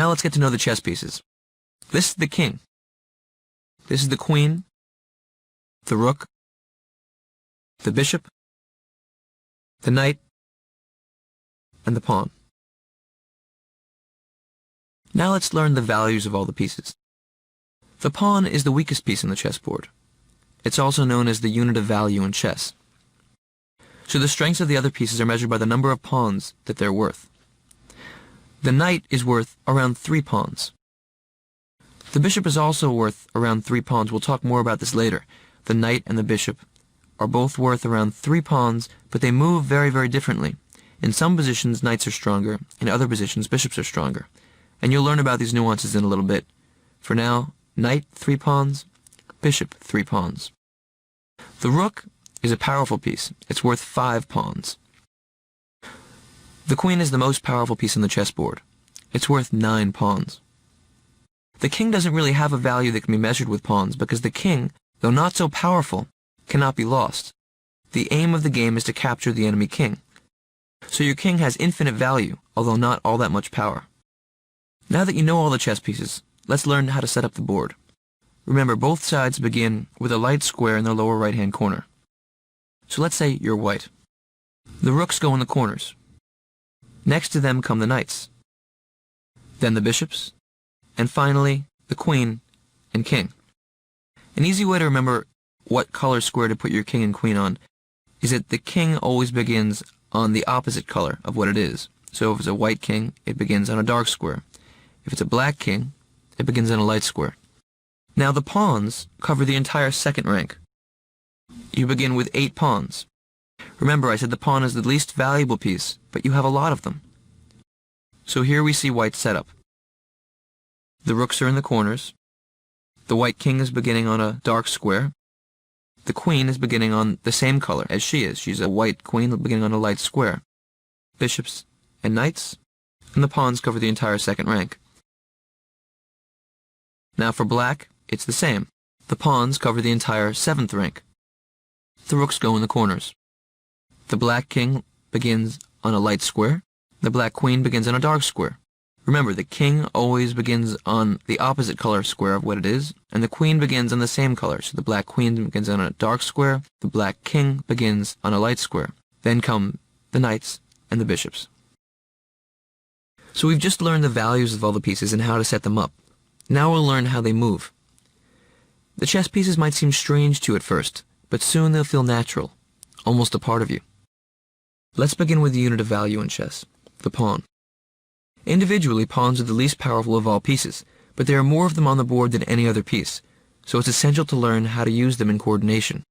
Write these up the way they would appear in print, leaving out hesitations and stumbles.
Now let's get to know the chess pieces. This is the king. This is the queen, the rook, the bishop, the knight, and the pawn. Now let's learn the values of all the pieces. The pawn is the weakest piece on the chessboard. It's also known as the unit of value in chess. So the strengths of the other pieces are measured by the number of pawns that they're worth. The knight is worth around 3 pawns. The bishop is also worth around 3 pawns. We'll talk more about this later. The knight and the bishop are both worth around 3 pawns, but they move very, very differently. In some positions, knights are stronger. In other positions, bishops are stronger. And you'll learn about these nuances in a little bit. For now, knight 3 pawns, bishop 3 pawns. The rook is a powerful piece. It's worth 5 pawns. The queen is the most powerful piece on the chessboard. It's worth 9 pawns. The king doesn't really have a value that can be measured with pawns because the king, though not so powerful, cannot be lost. The aim of the game is to capture the enemy king. So your king has infinite value, although not all that much power. Now that you know all the chess pieces, let's learn how to set up the board. Remember, both sides begin with a light square in the lower right-hand corner. So let's say you're white. The rooks go in the corners. Next to them come the knights, then the bishops, and finally the queen and king. An easy way to remember what color square to put your king and queen on is that the king always begins on the opposite color of what it is. So if it's a white king, it begins on a dark square. If it's a black king, it begins on a light square. Now the pawns cover the entire second rank. You begin with 8 pawns. Remember, I said the pawn is the least valuable piece, but you have a lot of them. So here we see white's setup. The rooks are in the corners. The white king is beginning on a dark square. The queen is beginning on the same color as she is. She's a white queen beginning on a light square. Bishops and knights, and the pawns cover the entire second rank. Now for black, it's the same. The pawns cover the entire 7th rank. The rooks go in the corners. The black king begins on a light square. The black queen begins on a dark square. Remember, the king always begins on the opposite color square of what it is, and the queen begins on the same color. So the black queen begins on a dark square, the black king begins on a light square. Then come the knights and the bishops. So we've just learned the values of all the pieces and how to set them up. Now we'll learn how they move. The chess pieces might seem strange to you at first, but soon they'll feel natural, almost a part of you. Let's begin with the unit of value in chess, the pawn. Individually, pawns are the least powerful of all pieces, but there are more of them on the board than any other piece, so it's essential to learn how to use them in coordination.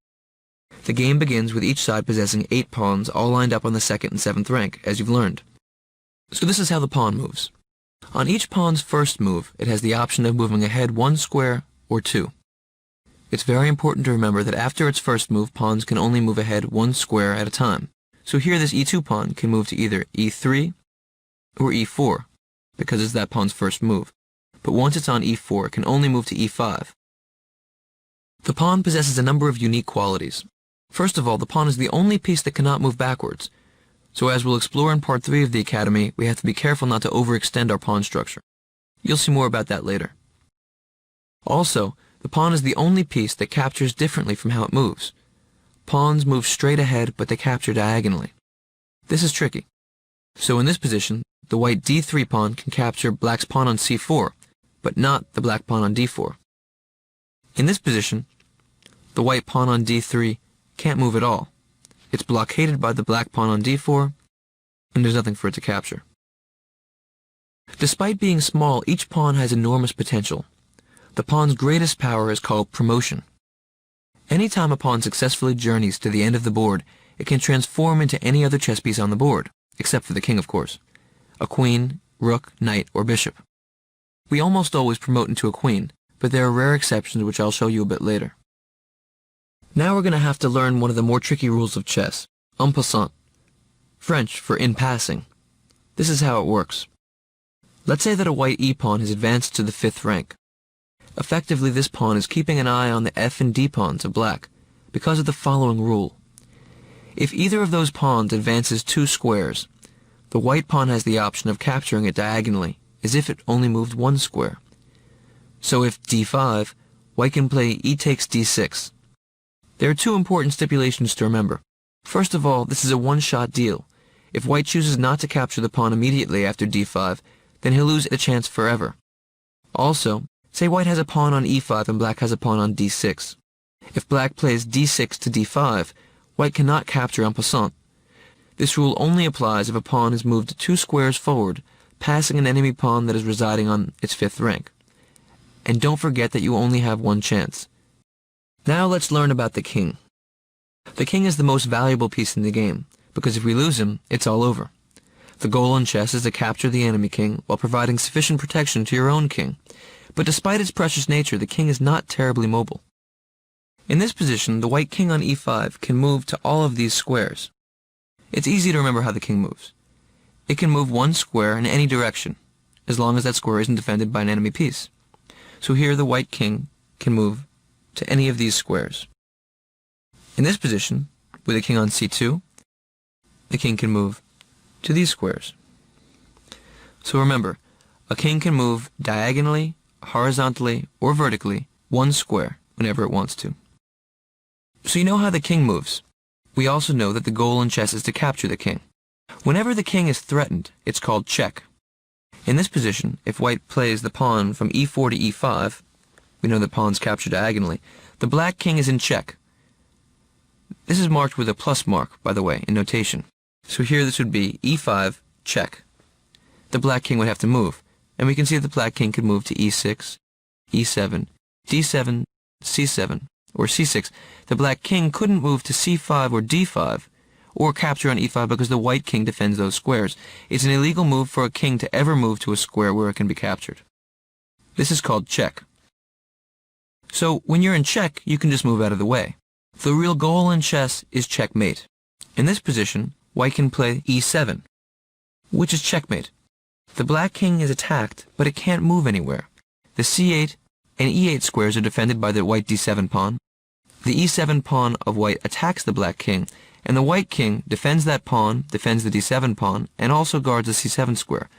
The game begins with each side possessing 8 pawns all lined up on the 2nd and 7th rank, as you've learned. So this is how the pawn moves. On each pawn's first move, it has the option of moving ahead 1 square or 2. It's very important to remember that after its first move, pawns can only move ahead 1 square at a time. So here this e2 pawn can move to either e3 or e4, because it's that pawn's first move. But once it's on e4, it can only move to e5. The pawn possesses a number of unique qualities. First of all, the pawn is the only piece that cannot move backwards. So as we'll explore in Part 3 of the Academy, we have to be careful not to overextend our pawn structure. You'll see more about that later. Also, the pawn is the only piece that captures differently from how it moves. Pawns move straight ahead, but they capture diagonally. This is tricky. So in this position, the white d3 pawn can capture black's pawn on c4, but not the black pawn on d4. In this position, the white pawn on d3 can't move at all. It's blockaded by the black pawn on d4, and there's nothing for it to capture. Despite being small, each pawn has enormous potential. The pawn's greatest power is called promotion. Anytime a pawn successfully journeys to the end of the board, it can transform into any other chess piece on the board, except for the king, of course. A queen, rook, knight, or bishop. We almost always promote into a queen, but there are rare exceptions which I'll show you a bit later. Now we're going to have to learn one of the more tricky rules of chess, en passant, French for in passing. This is how it works. Let's say that a white e-pawn has advanced to the 5th rank. Effectively, this pawn is keeping an eye on the f and d pawns of black, because of the following rule. If either of those pawns advances 2 squares, the white pawn has the option of capturing it diagonally as if it only moved one square. So if d5, white can play e takes d6. There are two important stipulations to remember. First of all, this is a one-shot deal. If white chooses not to capture the pawn immediately after d5, then he'll lose the chance forever. Also, say white has a pawn on e5 and black has a pawn on d6. If black plays d6 to d5, white cannot capture en passant. This rule only applies if a pawn is moved 2 squares forward, passing an enemy pawn that is residing on its 5th rank. And don't forget that you only have one chance. Now let's learn about the king. The king is the most valuable piece in the game, because if we lose him, it's all over. The goal in chess is to capture the enemy king while providing sufficient protection to your own king. But despite its precious nature, the king is not terribly mobile. In this position, the white king on e5 can move to all of these squares. It's easy to remember how the king moves. It can move one square in any direction, as long as that square isn't defended by an enemy piece. So here the white king can move to any of these squares. In this position, with the king on c2, the king can move to these squares. So remember, a king can move diagonally, horizontally, or vertically one square whenever it wants to. So you know how the king moves. We also know that the goal in chess is to capture the king. Whenever the king is threatened, it's called check. In this position, if white plays the pawn from e4 to e5, we know the pawn's captured diagonally, the black king is in check. This is marked with a plus mark, by the way, in notation. So here this would be e5, check. The black king would have to move, and we can see that the black king could move to e6, e7, d7, c7, or c6. The black king couldn't move to c5 or d5, or capture on e5 because the white king defends those squares. It's an illegal move for a king to ever move to a square where it can be captured. This is called check. So when you're in check, you can just move out of the way. The real goal in chess is checkmate. In this position, white can play e7, which is checkmate. The black king is attacked, but it can't move anywhere. The c8 and e8 squares are defended by the white d7 pawn. The e7 pawn of white attacks the black king, and the white king defends that pawn, defends the d7 pawn, and also guards the c7 square.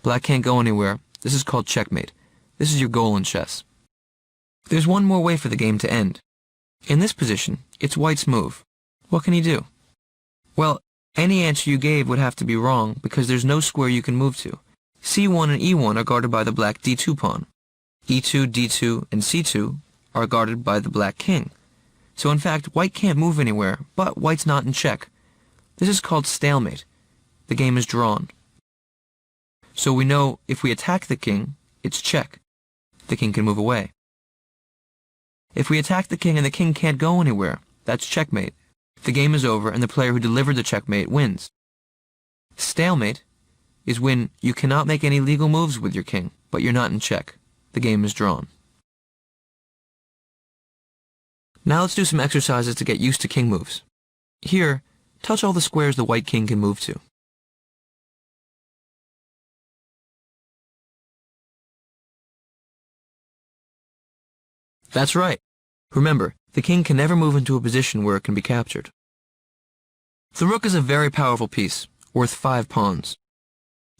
Black can't go anywhere. This is called checkmate. This is your goal in chess. There's one more way for the game to end. In this position, it's white's move. What can he do? Well, any answer you gave would have to be wrong because there's no square you can move to. c1 and e1 are guarded by the black d2 pawn. e2, d2, and c2 are guarded by the black king. So in fact, white can't move anywhere, but white's not in check. This is called stalemate. The game is drawn. So we know if we attack the king, it's check. The king can move away. If we attack the king and the king can't go anywhere, that's checkmate. The game is over and the player who delivered the checkmate wins. Stalemate is when you cannot make any legal moves with your king, but you're not in check. The game is drawn. Now let's do some exercises to get used to king moves. Here, touch all the squares the white king can move to. That's right. Remember, the king can never move into a position where it can be captured. The rook is a very powerful piece, worth 5 pawns.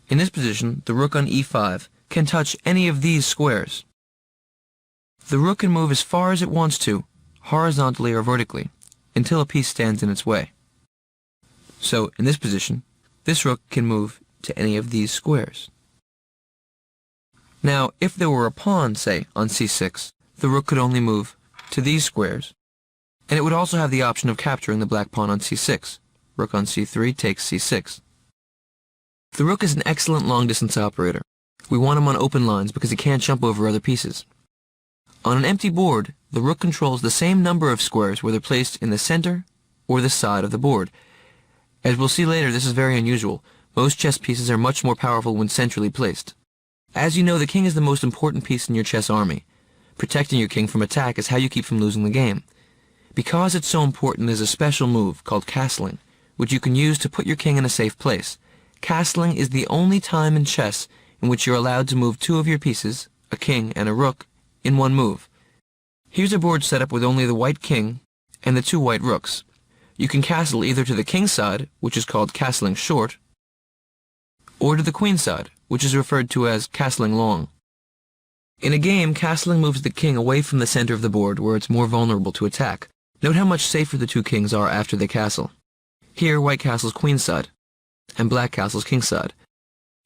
In this position, the rook on e5 can touch any of these squares. The rook can move as far as it wants to, horizontally or vertically, until a piece stands in its way. So, in this position, this rook can move to any of these squares. Now, if there were a pawn, say, on c6, the rook could only move to these squares, and it would also have the option of capturing the black pawn on c6. Rook on c3 takes c6. The rook is an excellent long-distance operator. We want him on open lines because he can't jump over other pieces. On an empty board, the rook controls the same number of squares whether placed in the center or the side of the board. As we'll see later, this is very unusual. Most chess pieces are much more powerful when centrally placed. As you know, the king is the most important piece in your chess army. Protecting your king from attack is how you keep from losing the game. Because it's so important, there's a special move called castling, which you can use to put your king in a safe place. Castling is the only time in chess in which you're allowed to move 2 of your pieces, a king and a rook, in one move. Here's a board set up with only the white king and the 2 white rooks. You can castle either to the king's side, which is called castling short, or to the queen side, which is referred to as castling long. In a game, castling moves the king away from the center of the board where it's more vulnerable to attack. Note how much safer the two kings are after they castle. Here, white castles queen side, and black castles king side.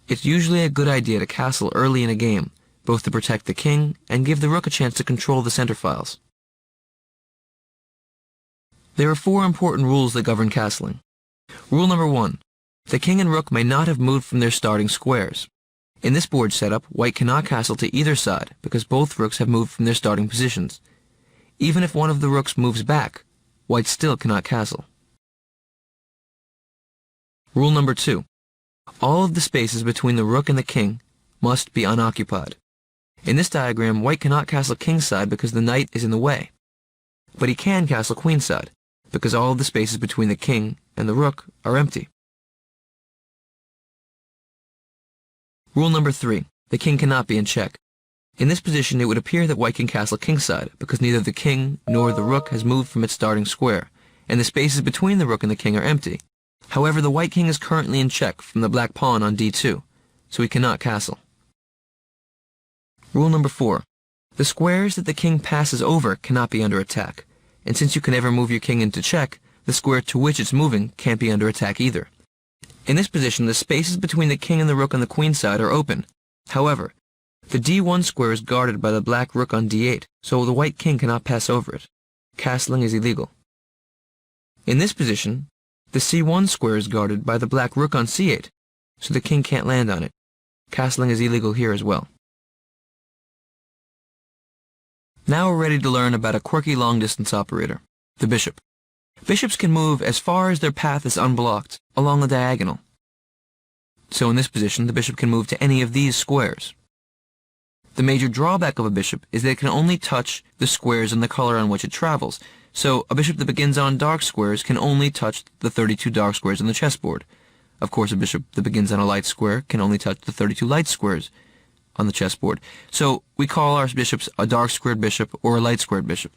It's usually a good idea to castle early in a game, both to protect the king and give the rook a chance to control the center files. There are 4 important rules that govern castling. Rule number 1. The king and rook may not have moved from their starting squares. In this board setup, white cannot castle to either side because both rooks have moved from their starting positions. Even if one of the rooks moves back, white still cannot castle. Rule number 2. All of the spaces between the rook and the king must be unoccupied. In this diagram, white cannot castle king side because the knight is in the way. But he can castle queen side because all of the spaces between the king and the rook are empty. Rule number 3. The king cannot be in check. In this position, it would appear that white can castle king side because neither the king nor the rook has moved from its starting square, and the spaces between the rook and the king are empty. However, the white king is currently in check from the black pawn on d2, so he cannot castle. Rule number 4. The squares that the king passes over cannot be under attack, and since you can never move your king into check, the square to which it's moving can't be under attack either. In this position, the spaces between the king and the rook on the queen side are open. However, the d1 square is guarded by the black rook on d8, so the white king cannot pass over it. Castling is illegal. In this position, the c1 square is guarded by the black rook on c8, so the king can't land on it. Castling is illegal here as well. Now we're ready to learn about a quirky long-distance operator, the bishop. Bishops can move as far as their path is unblocked, along the diagonal. So in this position, the bishop can move to any of these squares. The major drawback of a bishop is that it can only touch the squares in the color on which it travels, so a bishop that begins on dark squares can only touch the 32 dark squares on the chessboard. Of course, a bishop that begins on a light square can only touch the 32 light squares on the chessboard. So we call our bishops a dark squared bishop or a light squared bishop.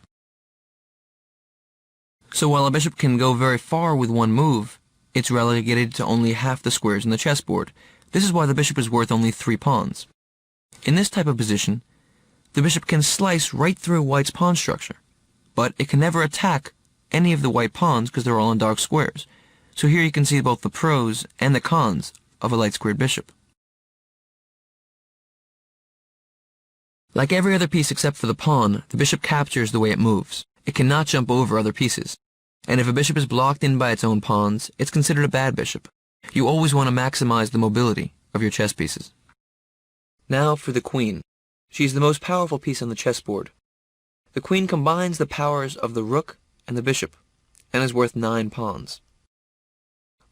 So while a bishop can go very far with one move, it's relegated to only half the squares in the chessboard. This is why the bishop is worth only 3 pawns. In this type of position, the bishop can slice right through white's pawn structure, but it can never attack any of the white pawns because they're all in dark squares. So here you can see both the pros and the cons of a light squared bishop. Like every other piece except for the pawn, the bishop captures the way it moves. It cannot jump over other pieces. And if a bishop is blocked in by its own pawns, it's considered a bad bishop. You always want to maximize the mobility of your chess pieces. Now for the queen. She's the most powerful piece on the chessboard. The queen combines the powers of the rook and the bishop, and is worth 9 pawns.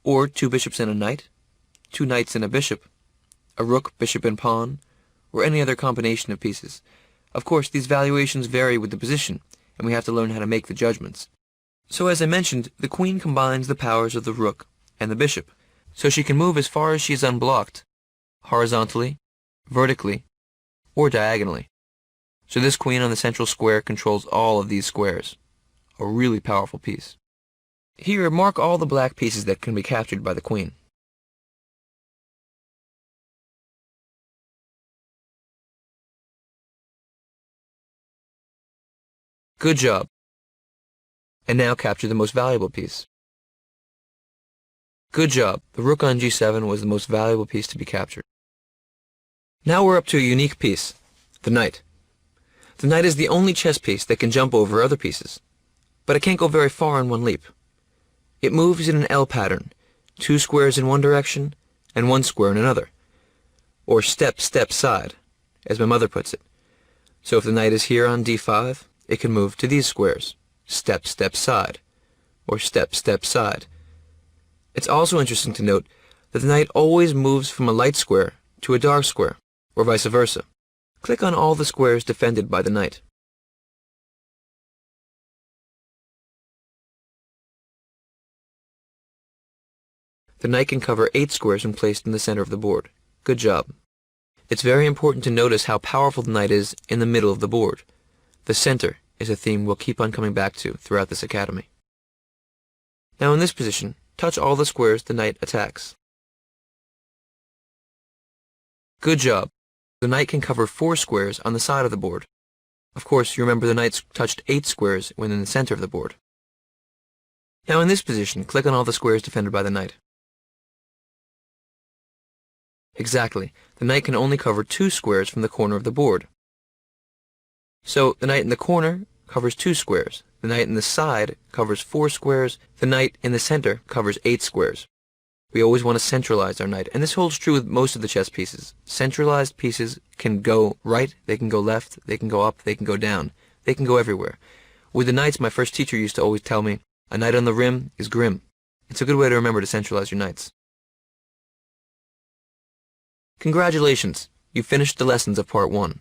Or 2 bishops and a knight, 2 knights and a bishop, a rook, bishop, and pawn, or any other combination of pieces. Of course, these valuations vary with the position, and we have to learn how to make the judgments. So as I mentioned, the queen combines the powers of the rook and the bishop, so she can move as far as she is unblocked, horizontally, vertically, or diagonally. So this queen on the central square controls all of these squares. A really powerful piece. Here, mark all the black pieces that can be captured by the queen. Good job. And now capture the most valuable piece. Good job. The rook on g7 was the most valuable piece to be captured. Now we're up to a unique piece, the knight. The knight is the only chess piece that can jump over other pieces, but it can't go very far in one leap. It moves in an L pattern, 2 squares in one direction and 1 square in another, or step, step, side, as my mother puts it. So if the knight is here on d5, it can move to these squares, step, step, side, or step, step, side. It's also interesting to note that the knight always moves from a light square to a dark square, or vice versa. Click on all the squares defended by the knight. The knight can cover 8 squares when placed in the center of the board. Good job. It's very important to notice how powerful the knight is in the middle of the board. The center is a theme we'll keep on coming back to throughout this academy. Now in this position, touch all the squares the knight attacks. Good job. The knight can cover 4 squares on the side of the board. Of course, you remember the knight touched 8 squares when in the center of the board. Now in this position, click on all the squares defended by the knight. Exactly. The knight can only cover 2 squares from the corner of the board. So the knight in the corner covers 2 squares. The knight in the side covers 4 squares. The knight in the center covers 8 squares. We always want to centralize our knight, and this holds true with most of the chess pieces. Centralized pieces can go right, they can go left, they can go up, they can go down. They can go everywhere. With the knights, my first teacher used to always tell me, a knight on the rim is grim. It's a good way to remember to centralize your knights. Congratulations! You finished the lessons of Part 1.